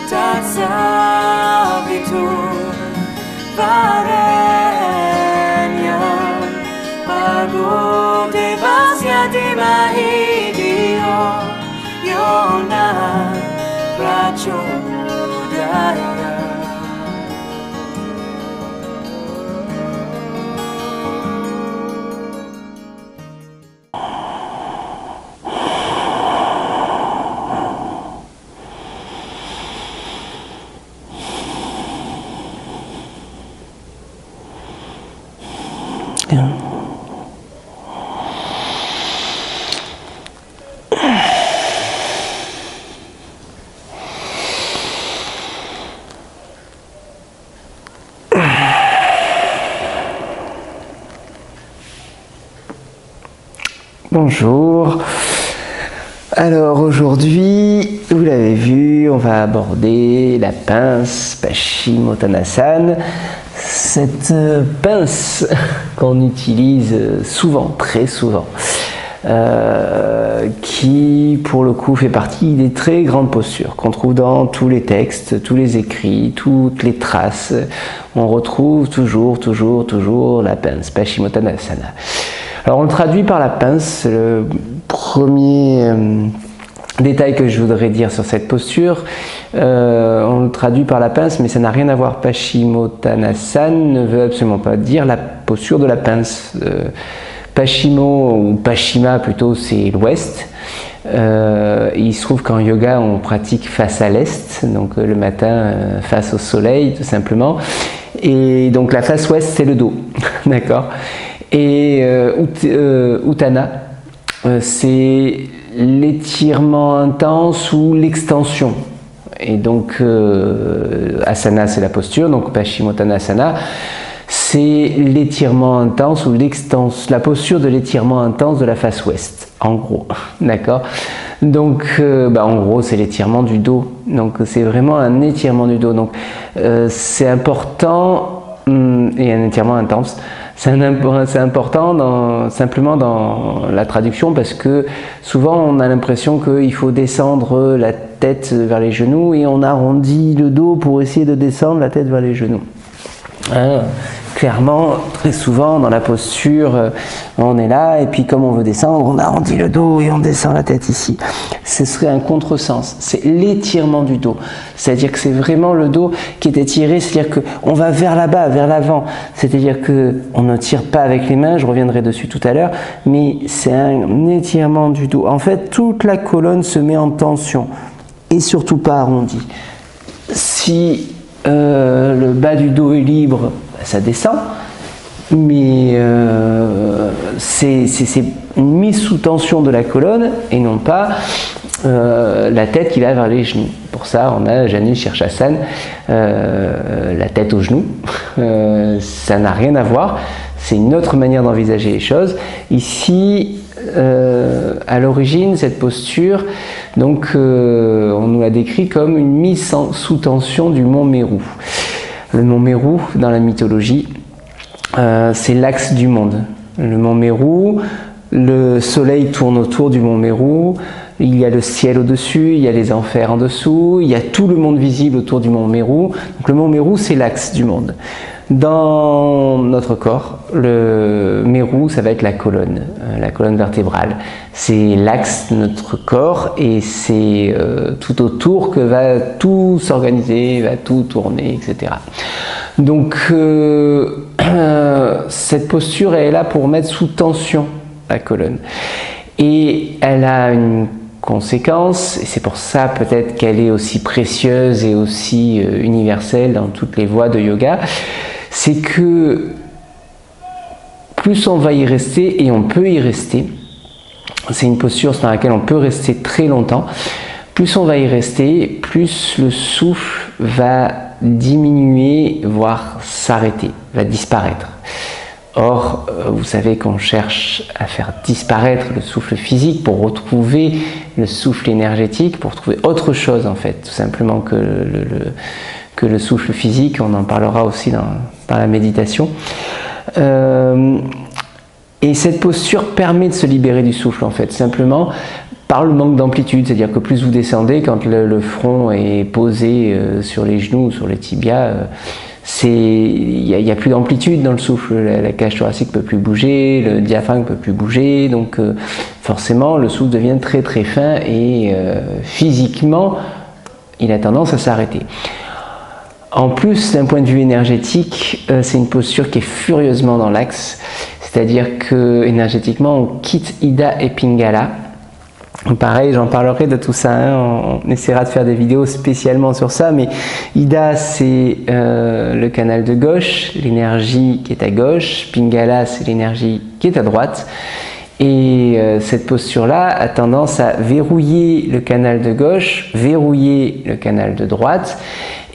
Tatsa vitur varenya Pago devasya dimahidio Yona prachodaya Bonjour. Alors aujourd'hui, vous l'avez vu, on va aborder la pince Paschimottanasana. Cette pince qu'on utilise souvent, très souvent, qui pour le coup fait partie des très grandes postures qu'on trouve dans tous les textes, tous les écrits, toutes les traces. On retrouve toujours la pince Paschimottanasana. Alors on le traduit par la pince. Le premier détail que je voudrais dire sur cette posture, on le traduit par la pince, mais ça n'a rien à voir. Paschimottanasana ne veut absolument pas dire la posture de la pince. Paschimo ou Paschima plutôt, c'est l'ouest. Il se trouve qu'en yoga on pratique face à l'est, donc le matin face au soleil tout simplement. Et donc la face ouest c'est le dos, d'accord. Et Uttana, c'est l'étirement intense ou l'extension. Et donc Asana, c'est la posture, donc Paschimottanasana, c'est l'étirement intense ou la posture de l'étirement intense de la face ouest, en gros, d'accord. Donc, en gros, c'est l'étirement du dos. Donc, c'est vraiment un étirement du dos. Donc, c'est important et un étirement intense. C'est important simplement dans la traduction parce que souvent on a l'impression qu'il faut descendre la tête vers les genoux et on arrondit le dos pour essayer de descendre la tête vers les genoux. Clairement, très souvent dans la posture, on est là et puis comme on veut descendre, on arrondit le dos et on descend la tête ici. Ce serait un contresens, c'est l'étirement du dos. C'est-à-dire que c'est vraiment le dos qui est étiré, c'est-à-dire qu'on va vers là-bas, vers l'avant. C'est-à-dire qu'on ne tire pas avec les mains, je reviendrai dessus tout à l'heure, mais c'est un étirement du dos. En fait, toute la colonne se met en tension et surtout pas arrondie. Si le bas du dos est libre, ça descend, mais c'est une mise sous tension de la colonne et non pas la tête qui va vers les genoux. Pour ça, on a Janu Shirshasana, la tête aux genoux. Ça n'a rien à voir, c'est une autre manière d'envisager les choses. Ici, à l'origine, cette posture, donc, on nous la décrit comme une mise sous tension du mont Meru. Le mont Meru, dans la mythologie, c'est l'axe du monde. Le mont Meru, le soleil tourne autour du mont Meru, il y a le ciel au-dessus, il y a les enfers en dessous, il y a tout le monde visible autour du mont Meru. Donc le mont Meru, c'est l'axe du monde. Dans notre corps, le Meru, ça va être la colonne vertébrale. C'est l'axe de notre corps et c'est tout autour que va tout s'organiser, va tout tourner, etc. Donc cette posture elle est là pour mettre sous tension la colonne. Et elle a une conséquence, et c'est pour ça peut-être qu'elle est aussi précieuse et aussi universelle dans toutes les voies de yoga, c'est que plus on va y rester, et on peut y rester, c'est une posture dans laquelle on peut rester très longtemps, plus on va y rester, plus le souffle va diminuer, voire s'arrêter, va disparaître. Or, vous savez qu'on cherche à faire disparaître le souffle physique pour retrouver le souffle énergétique, pour trouver autre chose en fait, tout simplement que le souffle physique. On en parlera aussi dans la méditation. Et cette posture permet de se libérer du souffle en fait, simplement par le manque d'amplitude, c'est-à-dire que plus vous descendez, quand le front est posé sur les genoux, sur les tibias, il y a plus d'amplitude dans le souffle, la cage thoracique peut plus bouger, le diaphragme peut plus bouger, donc forcément le souffle devient très très fin et physiquement il a tendance à s'arrêter. En plus, d'un point de vue énergétique, c'est une posture qui est furieusement dans l'axe, c'est-à-dire que énergétiquement on quitte Ida et Pingala. Pareil, j'en parlerai de tout ça, hein. On essaiera de faire des vidéos spécialement sur ça, mais Ida c'est le canal de gauche, l'énergie qui est à gauche, Pingala c'est l'énergie qui est à droite, et cette posture-là a tendance à verrouiller le canal de gauche, verrouiller le canal de droite,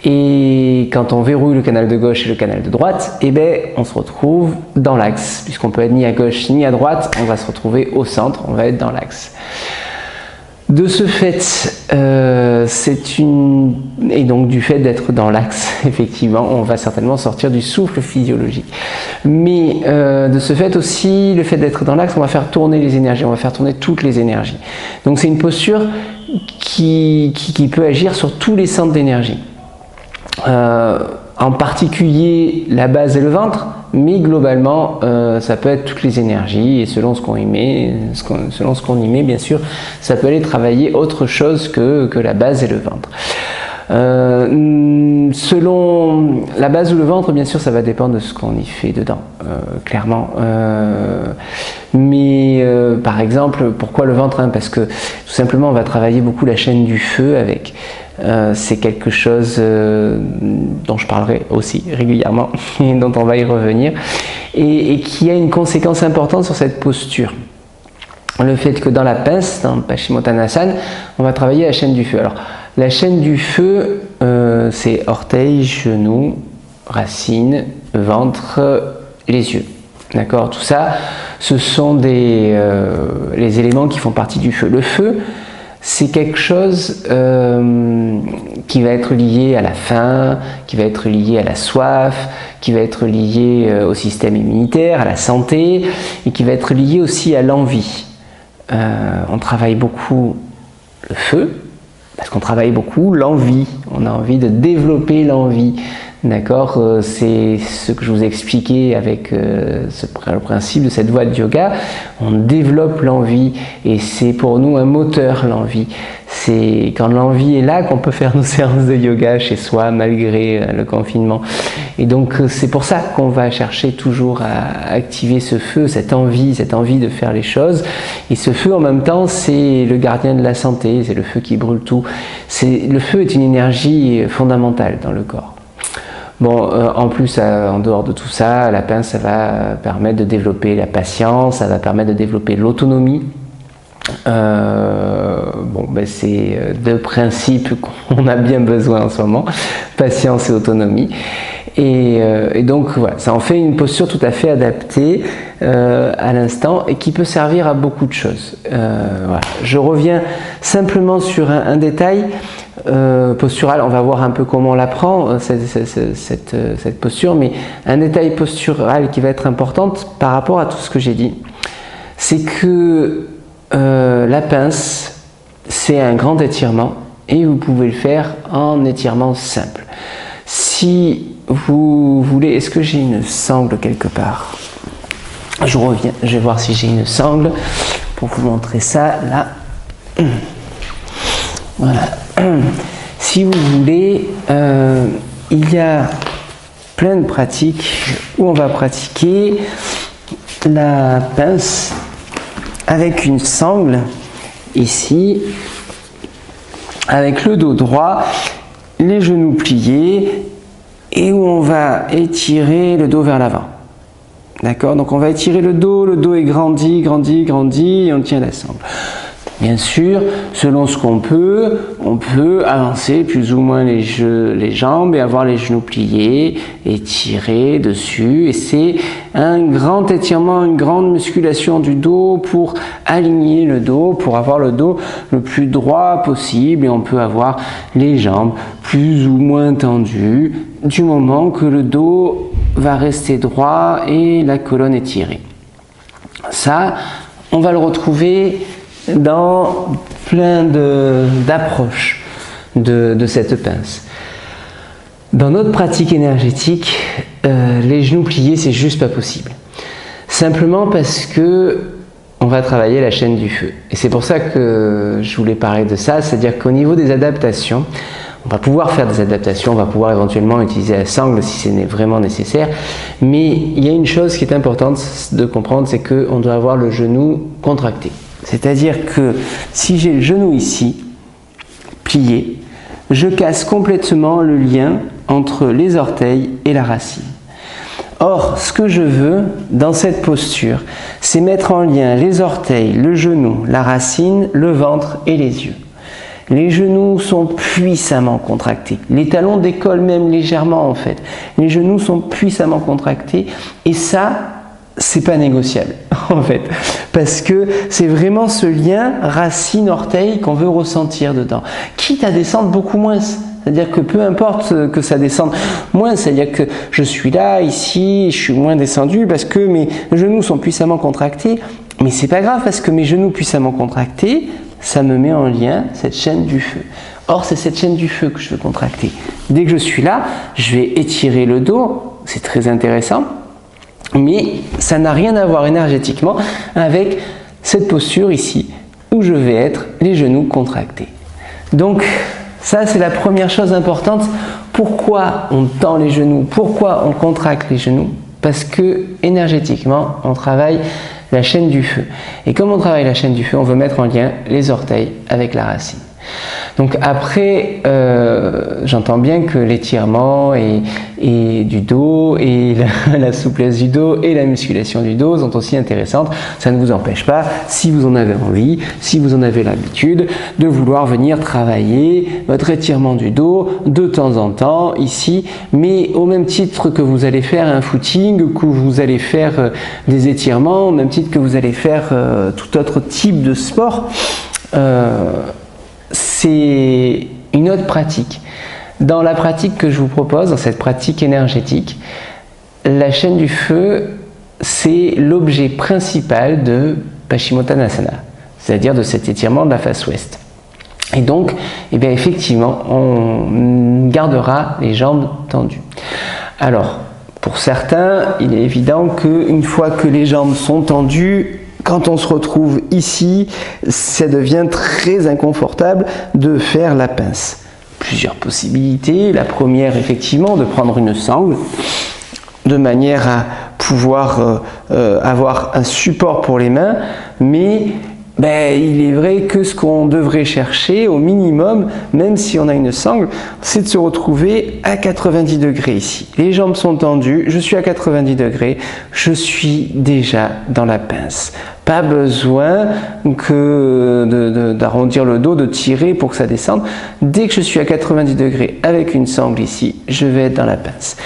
et quand on verrouille le canal de gauche et le canal de droite, eh ben, on se retrouve dans l'axe, puisqu'on peut être ni à gauche ni à droite, on va se retrouver au centre, on va être dans l'axe. De ce fait, et donc du fait d'être dans l'axe, effectivement, on va certainement sortir du souffle physiologique. Mais de ce fait aussi, le fait d'être dans l'axe, on va faire tourner les énergies, on va faire tourner toutes les énergies. Donc c'est une posture qui peut agir sur tous les centres d'énergie. En particulier la base et le ventre, mais globalement ça peut être toutes les énergies, et selon ce qu'on y met, bien sûr, ça peut aller travailler autre chose que la base et le ventre. Selon la base ou le ventre, bien sûr, ça va dépendre de ce qu'on y fait dedans, clairement. Mais par exemple, pourquoi le ventre, hein? Parce que tout simplement, on va travailler beaucoup la chaîne du feu avec. C'est quelque chose dont je parlerai aussi régulièrement et dont on va y revenir, et qui a une conséquence importante sur cette posture. Le fait que dans la pince, dans Paschimottanasana, on va travailler la chaîne du feu. Alors, la chaîne du feu, c'est orteils, genoux, racines, ventre, les yeux. D'accord? Tout ça, ce sont les éléments qui font partie du feu. Le feu, c'est quelque chose qui va être lié à la faim, qui va être lié à la soif, qui va être lié au système immunitaire, à la santé, et qui va être lié aussi à l'envie. On travaille beaucoup le feu, parce qu'on travaille beaucoup l'envie. On a envie de développer l'envie. D'accord, c'est ce que je vous ai expliqué avec le principe de cette voie de yoga. On développe l'envie, et c'est pour nous un moteur, l'envie. C'est quand l'envie est là qu'on peut faire nos séances de yoga chez soi malgré le confinement. Et donc c'est pour ça qu'on va chercher toujours à activer ce feu, cette envie de faire les choses. Et ce feu en même temps, c'est le gardien de la santé, c'est le feu qui brûle tout. Le feu est une énergie fondamentale dans le corps. Bon, en plus, en dehors de tout ça, la pince, ça va permettre de développer la patience, ça va permettre de développer l'autonomie. Bon, ben c'est deux principes qu'on a bien besoin en ce moment, patience et autonomie. Et donc voilà, ça en fait une posture tout à fait adaptée à l'instant, et qui peut servir à beaucoup de choses. Voilà. Je reviens simplement sur un détail postural. On va voir un peu comment on l'apprend, cette posture, mais un détail postural qui va être important par rapport à tout ce que j'ai dit, c'est que la pince, c'est un grand étirement, et vous pouvez le faire en étirement simple. Si vous voulez, est-ce que j'ai une sangle quelque part? Je reviens, je vais voir si j'ai une sangle pour vous montrer ça là. Voilà. Si vous voulez, il y a plein de pratiques où on va pratiquer la pince avec une sangle ici, avec le dos droit, les genoux pliés, et où on va étirer le dos vers l'avant. D'accord? Donc on va étirer le dos est grandi, grandi, grandi, et on tient la sangle. Bien sûr, selon ce qu'on peut, on peut avancer plus ou moins les jambes et avoir les genoux pliés, étirer dessus. Et c'est un grand étirement, une grande musculation du dos pour aligner le dos, pour avoir le dos le plus droit possible. Et on peut avoir les jambes plus ou moins tendues du moment que le dos va rester droit et la colonne étirée. Ça, on va le retrouver dans plein d'approches de cette pince. Dans notre pratique énergétique, les genoux pliés, c'est juste pas possible. Simplement parce que on va travailler la chaîne du feu. Et c'est pour ça que je voulais parler de ça, c'est-à-dire qu'au niveau des adaptations, on va pouvoir faire des adaptations, on va pouvoir éventuellement utiliser la sangle si c'est vraiment nécessaire, mais il y a une chose qui est importante de comprendre, c'est qu'on doit avoir le genou contracté. C'est-à-dire que si j'ai le genou ici, plié, je casse complètement le lien entre les orteils et la racine. Or, ce que je veux dans cette posture, c'est mettre en lien les orteils, le genou, la racine, le ventre et les yeux. Les genoux sont puissamment contractés. Les talons décollent même légèrement en fait. Les genoux sont puissamment contractés et ça, c'est pas négociable en fait. Parce que c'est vraiment ce lien racine-orteil qu'on veut ressentir dedans. Quitte à descendre beaucoup moins. C'est-à-dire que peu importe que ça descende moins, c'est-à-dire que je suis là, ici, je suis moins descendu parce que mes genoux sont puissamment contractés, mais c'est pas grave parce que mes genoux puissamment contractés, ça me met en lien cette chaîne du feu. Or, c'est cette chaîne du feu que je veux contracter. Dès que je suis là, je vais étirer le dos, c'est très intéressant, mais ça n'a rien à voir énergétiquement avec cette posture ici, où je vais être les genoux contractés. Donc, ça, c'est la première chose importante. Pourquoi on tend les genoux? Pourquoi on contracte les genoux? Parce que énergétiquement, on travaille la chaîne du feu. Et comme on travaille la chaîne du feu, on veut mettre en lien les orteils avec la racine. Donc après, j'entends bien que l'étirement et du dos et la souplesse du dos et la musculation du dos sont aussi intéressantes. Ça ne vous empêche pas, si vous en avez envie, si vous en avez l'habitude, de vouloir venir travailler votre étirement du dos de temps en temps ici, mais au même titre que vous allez faire un footing, que vous allez faire des étirements, au même titre que vous allez faire tout autre type de sport. C'est une autre pratique. Dans la pratique que je vous propose, dans cette pratique énergétique, la chaîne du feu, c'est l'objet principal de Paschimottanasana, c'est-à-dire de cet étirement de la face ouest. Et donc, eh bien, effectivement, on gardera les jambes tendues. Alors, pour certains, il est évident qu'une fois que les jambes sont tendues, quand on se retrouve ici, ça devient très inconfortable de faire la pince. Plusieurs possibilités. La première, effectivement, de prendre une sangle de manière à pouvoir avoir un support pour les mains, mais il est vrai que ce qu'on devrait chercher au minimum, même si on a une sangle, c'est de se retrouver à 90 degrés ici. Les jambes sont tendues, je suis à 90 degrés, je suis déjà dans la pince. Pas besoin d'arrondir le dos, de tirer pour que ça descende. Dès que je suis à 90 degrés avec une sangle ici, je vais être dans la pince.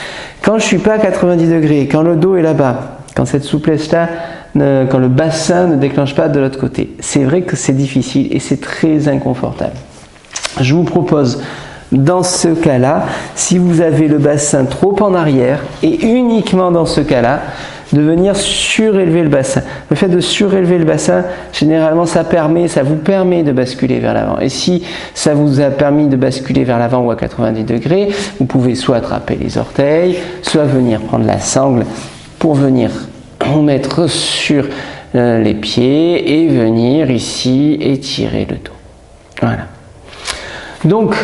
Quand je ne suis pas à 90 degrés, quand le dos est là-bas, quand cette souplesse-là, quand le bassin ne déclenche pas de l'autre côté, c'est vrai que c'est difficile et c'est très inconfortable. Je vous propose, dans ce cas-là, si vous avez le bassin trop en arrière, et uniquement dans ce cas-là, de venir surélever le bassin. Le fait de surélever le bassin, généralement, ça vous permet de basculer vers l'avant. Et si ça vous a permis de basculer vers l'avant ou à 90 degrés, vous pouvez soit attraper les orteils, soit venir prendre la sangle pour venir mettre sur les pieds et venir ici étirer le dos. Voilà. Donc,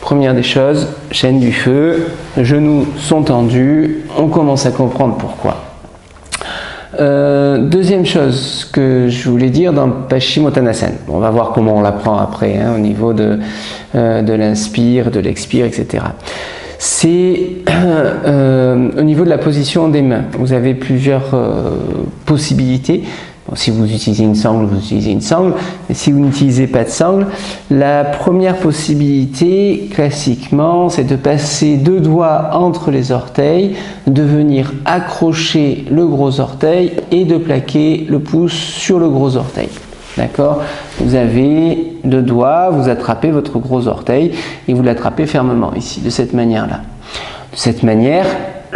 première des choses, chaîne du feu, genoux sont tendus, on commence à comprendre pourquoi. Deuxième chose que je voulais dire dans Paschimottanasana, on va voir comment on l'apprend après, au niveau de l'inspire, de l'expire, etc. C'est au niveau de la position des mains. Vous avez plusieurs possibilités. Bon, si vous utilisez une sangle, vous utilisez une sangle. Mais si vous n'utilisez pas de sangle, la première possibilité, classiquement, c'est de passer deux doigts entre les orteils, de venir accrocher le gros orteil et de plaquer le pouce sur le gros orteil. D'accord? Vous avez deux doigts, vous attrapez votre gros orteil et vous l'attrapez fermement ici, de cette manière-là. De cette manière,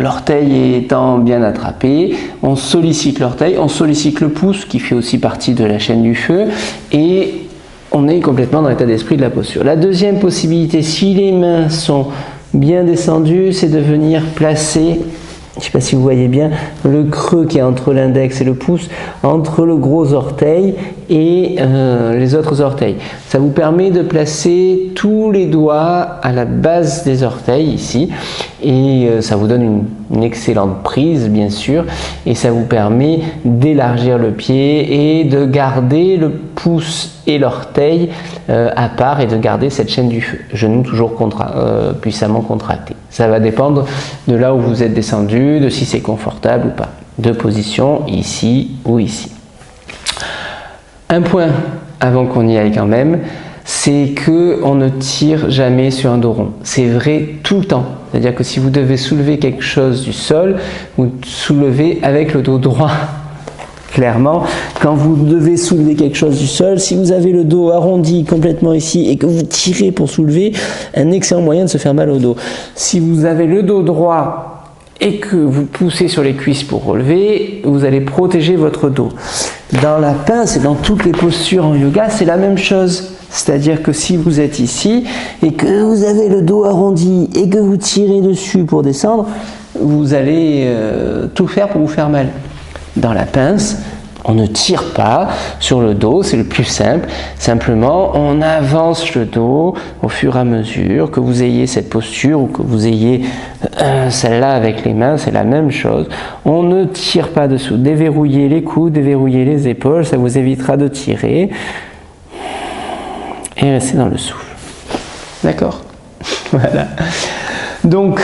l'orteil étant bien attrapé, on sollicite l'orteil, on sollicite le pouce qui fait aussi partie de la chaîne du feu et on est complètement dans l'état d'esprit de la posture. La deuxième possibilité, si les mains sont bien descendues, c'est de venir placer, je ne sais pas si vous voyez bien, le creux qui est entre l'index et le pouce, entre le gros orteil et les autres orteils. Ça vous permet de placer tous les doigts à la base des orteils ici et ça vous donne une excellente prise bien sûr et ça vous permet d'élargir le pied et de garder le pouce et l'orteil à part et de garder cette chaîne du feu. Genou toujours puissamment contracté. Ça va dépendre de là où vous êtes descendu, de si c'est confortable ou pas. Deux positions, ici ou ici. Un point avant qu'on y aille quand même, c'est qu'on ne tire jamais sur un dos rond. C'est vrai tout le temps. C'est-à-dire que si vous devez soulever quelque chose du sol, vous soulevez avec le dos droit. Clairement, quand vous devez soulever quelque chose du sol, si vous avez le dos arrondi complètement ici et que vous tirez pour soulever, un excellent moyen de se faire mal au dos. Si vous avez le dos droit et que vous poussez sur les cuisses pour relever, vous allez protéger votre dos. Dans la pince et dans toutes les postures en yoga, c'est la même chose. C'est-à-dire que si vous êtes ici et que vous avez le dos arrondi et que vous tirez dessus pour descendre, vous allez tout faire pour vous faire mal. Dans la pince, on ne tire pas sur le dos, c'est le plus simple. Simplement, on avance le dos au fur et à mesure, que vous ayez cette posture ou que vous ayez celle-là avec les mains, c'est la même chose. On ne tire pas dessous. Déverrouillez les coudes, déverrouillez les épaules, ça vous évitera de tirer. Et restez dans le souffle. D'accord? Voilà. Donc,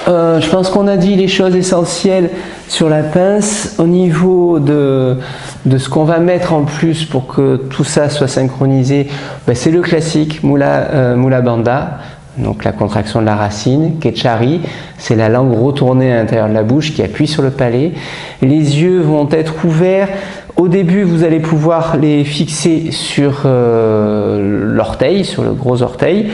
je pense qu'on a dit les choses essentielles sur la pince. Au niveau de ce qu'on va mettre en plus pour que tout ça soit synchronisé, ben c'est le classique Mula Bandha, donc la contraction de la racine. Kechari, c'est la langue retournée à l'intérieur de la bouche qui appuie sur le palais. Les yeux vont être ouverts. Au début, vous allez pouvoir les fixer sur l'orteil, sur le gros orteil.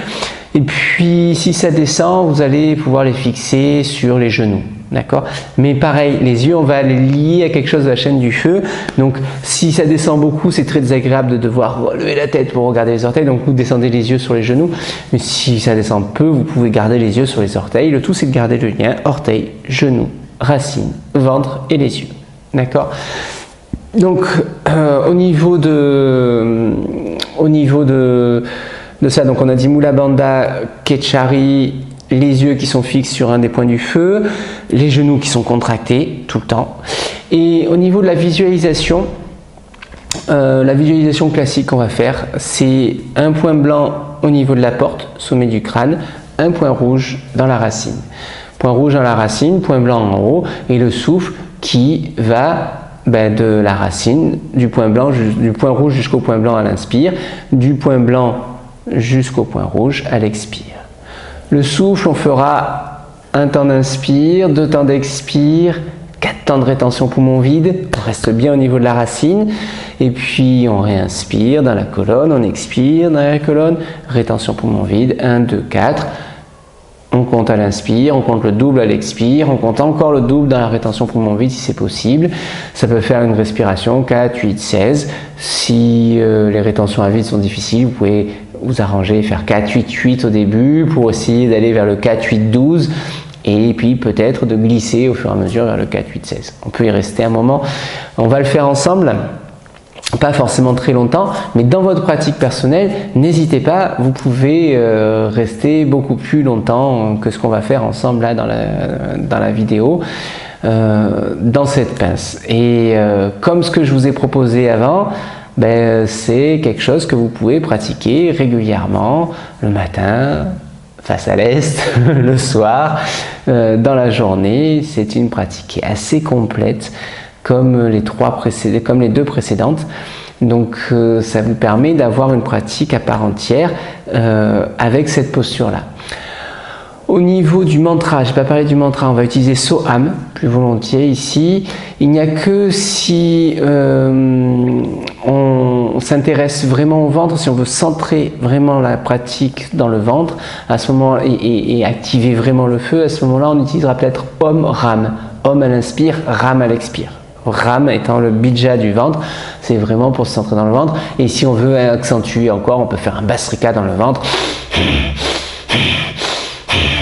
Et puis, si ça descend, vous allez pouvoir les fixer sur les genoux. D'accord? Mais pareil, les yeux, on va les lier à quelque chose de la chaîne du feu. Donc, si ça descend beaucoup, c'est très désagréable de devoir lever la tête pour regarder les orteils. Donc, vous descendez les yeux sur les genoux. Mais si ça descend peu, vous pouvez garder les yeux sur les orteils. Le tout, c'est de garder le lien orteil, genou, racine, ventre et les yeux. D'accord? Donc, au niveau de ça, donc on a dit Mula Bandha, Kechari, les yeux qui sont fixes sur un des points du feu, les genoux qui sont contractés tout le temps. Et au niveau de la visualisation classique qu'on va faire, c'est un point blanc au niveau de la porte, sommet du crâne, un point rouge dans la racine. Point rouge dans la racine, point blanc en haut, et le souffle qui va de la racine, du point rouge jusqu'au point blanc à l'inspire, du point blanc jusqu'au point rouge à l'expire. Le souffle, on fera un temps d'inspire, 2 temps d'expire, 4 temps de rétention poumon vide, on reste bien au niveau de la racine, et puis on réinspire dans la colonne, on expire dans la colonne, rétention poumon vide, 1, 2, 4. On compte à l'inspire, on compte le double à l'expire, on compte encore le double dans la rétention poumon vide si c'est possible. Ça peut faire une respiration 4, 8, 16. Si les rétentions à vide sont difficiles, vous pouvez vous arranger et faire 4, 8, 8 au début pour essayer d'aller vers le 4, 8, 12 et puis peut-être de glisser au fur et à mesure vers le 4, 8, 16. On peut y rester un moment. On va le faire ensemble. Pas forcément très longtemps, mais dans votre pratique personnelle, n'hésitez pas, vous pouvez rester beaucoup plus longtemps que ce qu'on va faire ensemble là dans la vidéo, dans cette pince. Et comme ce que je vous ai proposé avant, c'est quelque chose que vous pouvez pratiquer régulièrement, le matin, face à l'est, le soir, dans la journée. C'est une pratique qui est assez complète, comme les 2 précédentes. Donc ça vous permet d'avoir une pratique à part entière avec cette posture-là. Au niveau du mantra, je n'ai pas parlé du mantra, on va utiliser Soham plus volontiers ici. Il n'y a que si s'intéresse vraiment au ventre, si on veut centrer vraiment la pratique dans le ventre, à ce moment et activer vraiment le feu, à ce moment-là, on utilisera peut-être Om Ram. Om à l'inspire, Ram à l'expire. Ram étant le bija du ventre, c'est vraiment pour se centrer dans le ventre. Et si on veut accentuer encore, on peut faire un Bhastrika dans le ventre.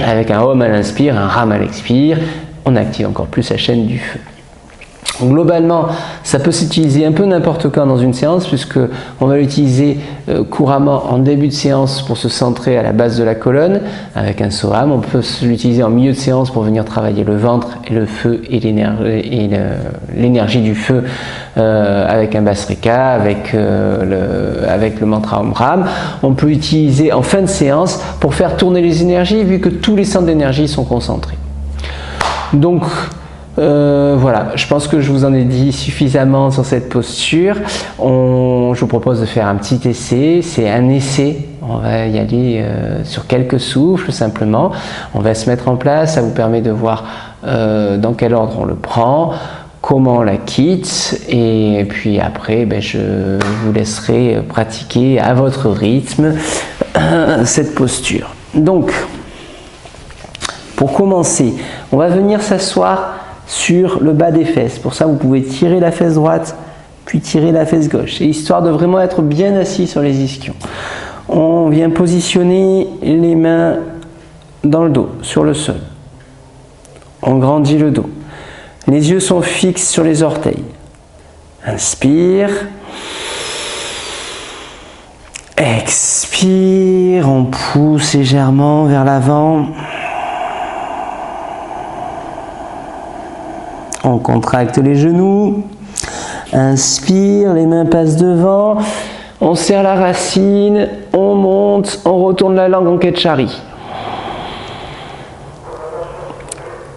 Avec un Om à l'inspire, un Ram à l'expire, on active encore plus la chaîne du feu. Globalement, ça peut s'utiliser un peu n'importe quand dans une séance, puisque on va l'utiliser couramment en début de séance pour se centrer à la base de la colonne avec un Soham. On peut l'utiliser en milieu de séance pour venir travailler le ventre et le feu et l'énergie du feu avec un Bhastrika, avec le mantra Om Ram. On peut l'utiliser en fin de séance pour faire tourner les énergies, vu que tous les centres d'énergie sont concentrés. Donc, voilà, je pense que je vous en ai dit suffisamment sur cette posture. Je vous propose de faire un petit essai. C'est un essai. On va y aller sur quelques souffles simplement. On va se mettre en place. Ça vous permet de voir dans quel ordre on le prend, comment on la quitte. Et puis après, je vous laisserai pratiquer à votre rythme cette posture. Donc, pour commencer, on va venir s'asseoir sur le bas des fesses. Pour ça, vous pouvez tirer la fesse droite, puis tirer la fesse gauche. Et histoire de vraiment être bien assis sur les ischions. On vient positionner les mains dans le dos, sur le sol. On grandit le dos. Les yeux sont fixes sur les orteils. Inspire. Expire. On pousse légèrement vers l'avant. On contracte les genoux, inspire, les mains passent devant, on serre la racine, on monte, on retourne la langue en Ketchari.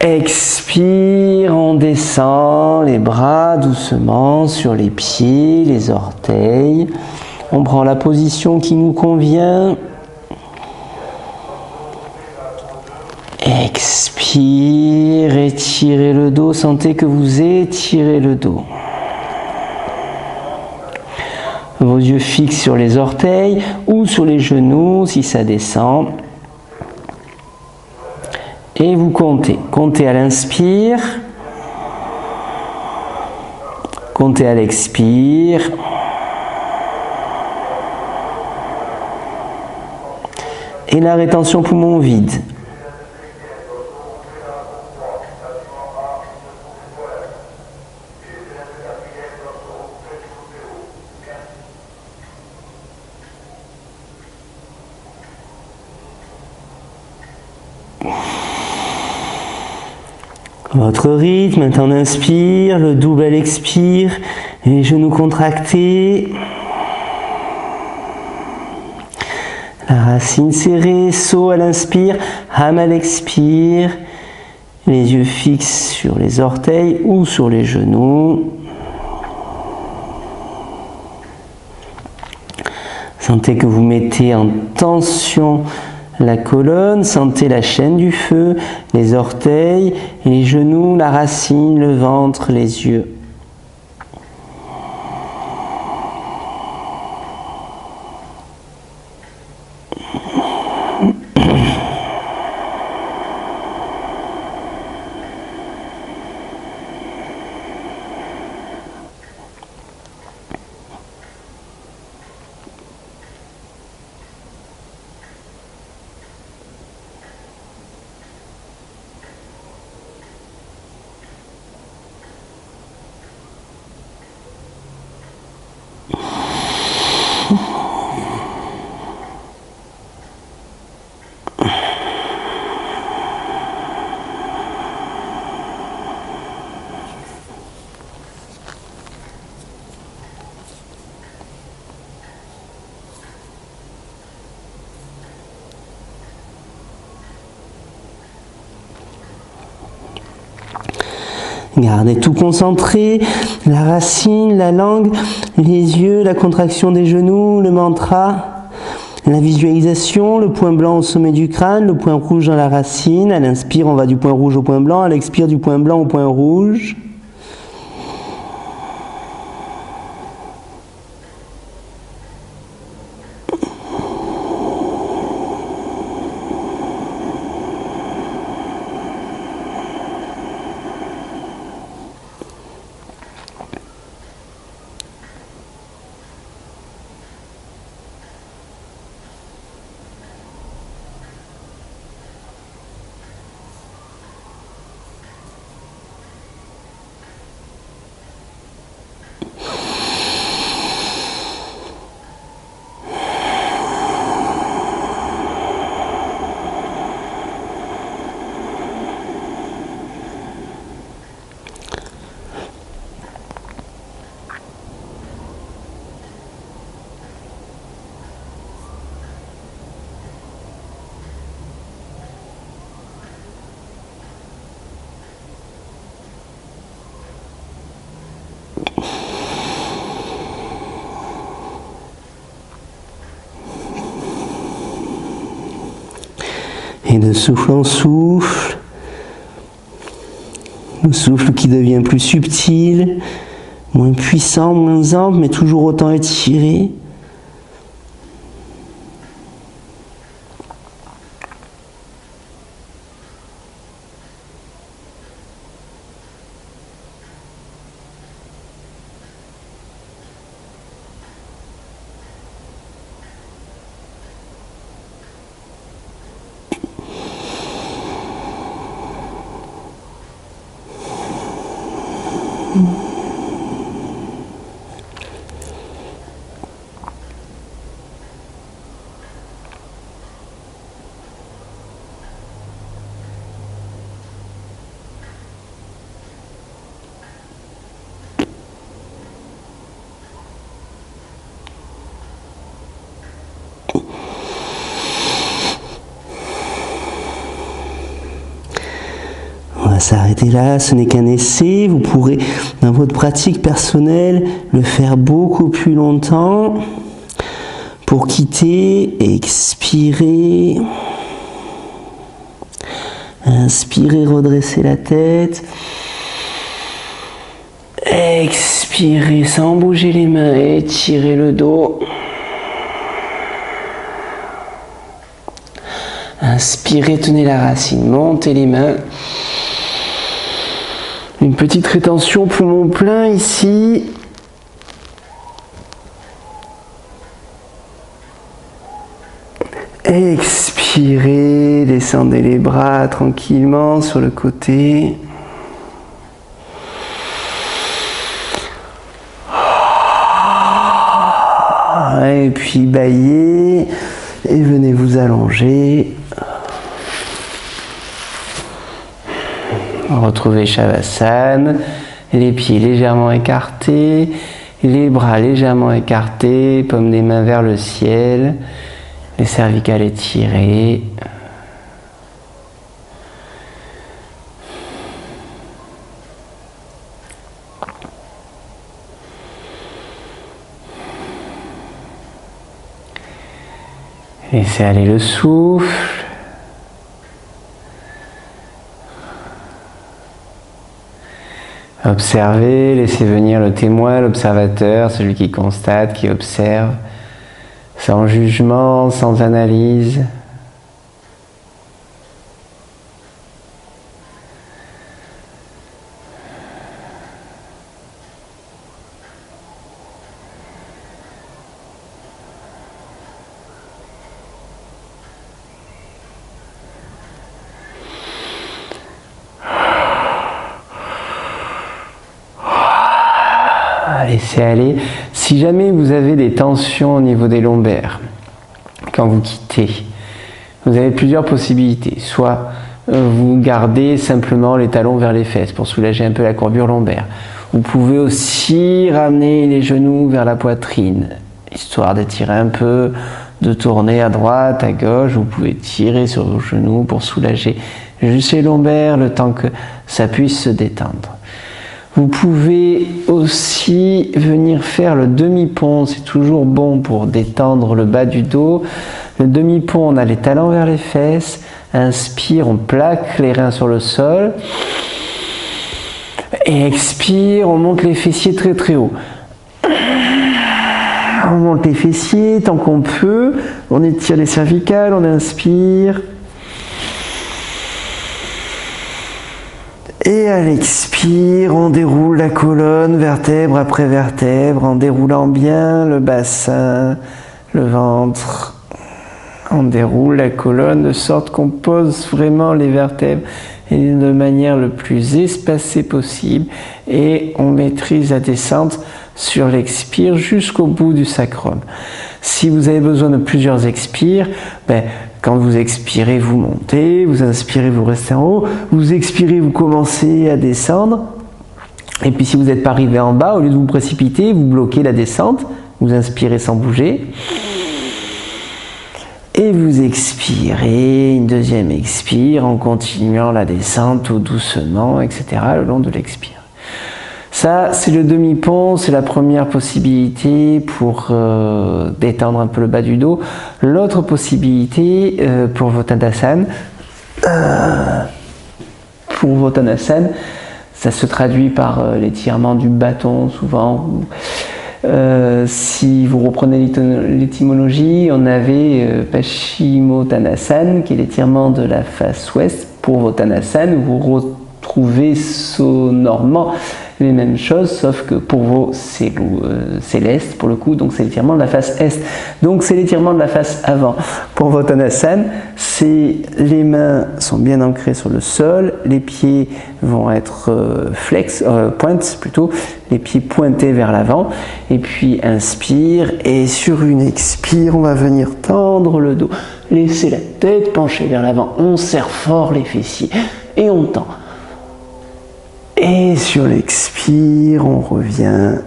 Expire, on descend les bras doucement sur les pieds, les orteils. On prend la position qui nous convient. Expire, étirez le dos, sentez que vous étirez le dos. Vos yeux fixes sur les orteils ou sur les genoux si ça descend. Et vous comptez. Comptez à l'inspire. Comptez à l'expire. Et la rétention poumon vide. Votre rythme, maintenant on inspire, le double à l'expire, les genoux contractés, la racine serrée, saut à l'inspire, Ham à l'expire, les yeux fixes sur les orteils ou sur les genoux. Sentez que vous mettez en tension la colonne, sentez la chaîne du feu, les orteils, les genoux, la racine, le ventre, les yeux. Gardez tout concentré, la racine, la langue, les yeux, la contraction des genoux, le mantra, la visualisation, le point blanc au sommet du crâne, le point rouge dans la racine. À l'inspire, on va du point rouge au point blanc, à l'expire du point blanc au point rouge. Et de souffle en souffle, le souffle qui devient plus subtil, moins puissant, moins ample, mais toujours autant étiré. On va s'arrêter là, ce n'est qu'un essai. Vous pourrez, dans votre pratique personnelle, le faire beaucoup plus longtemps. Pour quitter, expirer. Inspirez, redressez la tête. Expirez sans bouger les mains, étirez le dos. Inspirez, tenez la racine, montez les mains. Une petite rétention poumon plein ici. Expirez, descendez les bras tranquillement sur le côté. Et puis baillez et venez vous allonger. Retrouvez Shavasana, les pieds légèrement écartés, les bras légèrement écartés, paumes des mains vers le ciel, les cervicales étirées. Laissez aller le souffle. Observez, laissez venir le témoin, l'observateur, celui qui constate, qui observe, sans jugement, sans analyse. Laissez aller. Si jamais vous avez des tensions au niveau des lombaires, quand vous quittez, vous avez plusieurs possibilités. Soit vous gardez simplement les talons vers les fesses pour soulager un peu la courbure lombaire. Vous pouvez aussi ramener les genoux vers la poitrine, histoire d'étirer un peu, de tourner à droite, à gauche. Vous pouvez tirer sur vos genoux pour soulager juste les lombaires, le temps que ça puisse se détendre. Vous pouvez aussi venir faire le demi-pont, c'est toujours bon pour détendre le bas du dos. Le demi-pont, on a les talons vers les fesses. Inspire, on plaque les reins sur le sol. Et expire, on monte les fessiers très très haut. On monte les fessiers tant qu'on peut. On étire les cervicales, on inspire. Et à l'expire, on déroule la colonne, vertèbre après vertèbre, en déroulant bien le bassin, le ventre. On déroule la colonne de sorte qu'on pose vraiment les vertèbres et de manière le plus espacée possible. Et on maîtrise la descente sur l'expire jusqu'au bout du sacrum. Si vous avez besoin de plusieurs expires, quand vous expirez, vous montez, vous inspirez, vous restez en haut, vous expirez, vous commencez à descendre. Et puis si vous n'êtes pas arrivé en bas, au lieu de vous précipiter, vous bloquez la descente, vous inspirez sans bouger. Et vous expirez, une deuxième expire en continuant la descente tout doucement, etc. le long de l'expire. Ça, c'est le demi-pont, c'est la première possibilité pour détendre un peu le bas du dos. L'autre possibilité pour votre Tadasana, Pour Vottanasana, ça se traduit par l'étirement du bâton souvent. Si vous reprenez l'étymologie, on avait Paschimottanasana, qui est l'étirement de la face ouest. Pour Vottanasana, vous retrouvez sonorement les mêmes choses, sauf que pour vous, c'est l'est pour le coup, donc c'est l'étirement de la face est. Donc c'est l'étirement de la face avant. Pour Vottanasana, les mains sont bien ancrées sur le sol, les pieds vont être pointes plutôt, les pieds pointés vers l'avant, et puis inspire, et sur une expire, on va venir tendre le dos, laisser la tête pencher vers l'avant, on serre fort les fessiers, et on tend. Et sur l'expire, on revient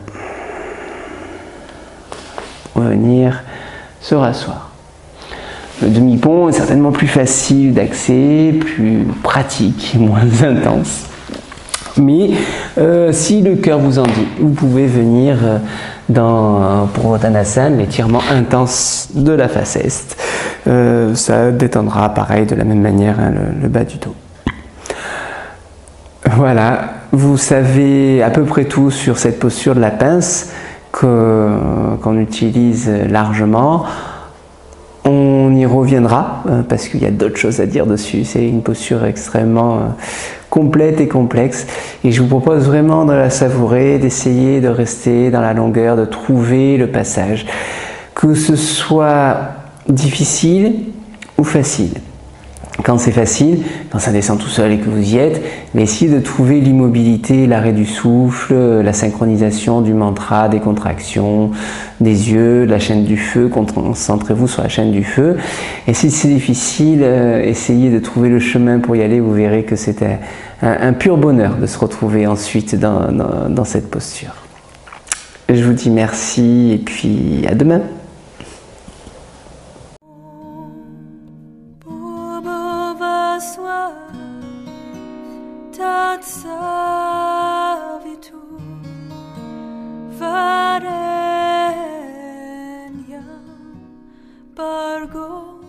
revenir se rasseoir. Le demi-pont est certainement plus facile d'accès, plus pratique, moins intense. Mais si le cœur vous en dit, vous pouvez venir pour Vottanasana, l'étirement intense de la face est. Ça détendra pareil de la même manière le bas du dos. Voilà, vous savez à peu près tout sur cette posture de la pince qu'on utilise largement. On y reviendra parce qu'il y a d'autres choses à dire dessus. C'est une posture extrêmement complète et complexe. Et je vous propose vraiment de la savourer, d'essayer de rester dans la longueur, de trouver le passage. Que ce soit difficile ou facile. Quand c'est facile, quand ça descend tout seul et que vous y êtes, mais essayez de trouver l'immobilité, l'arrêt du souffle, la synchronisation du mantra, des contractions, des yeux, de la chaîne du feu, concentrez-vous sur la chaîne du feu. Et si c'est difficile, essayez de trouver le chemin pour y aller, vous verrez que c'est un pur bonheur de se retrouver ensuite dans cette posture. Je vous dis merci et puis à demain. Tat savitur vareniam Bargo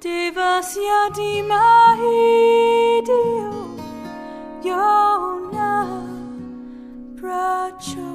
devasya dimahi Dio Yona Pracho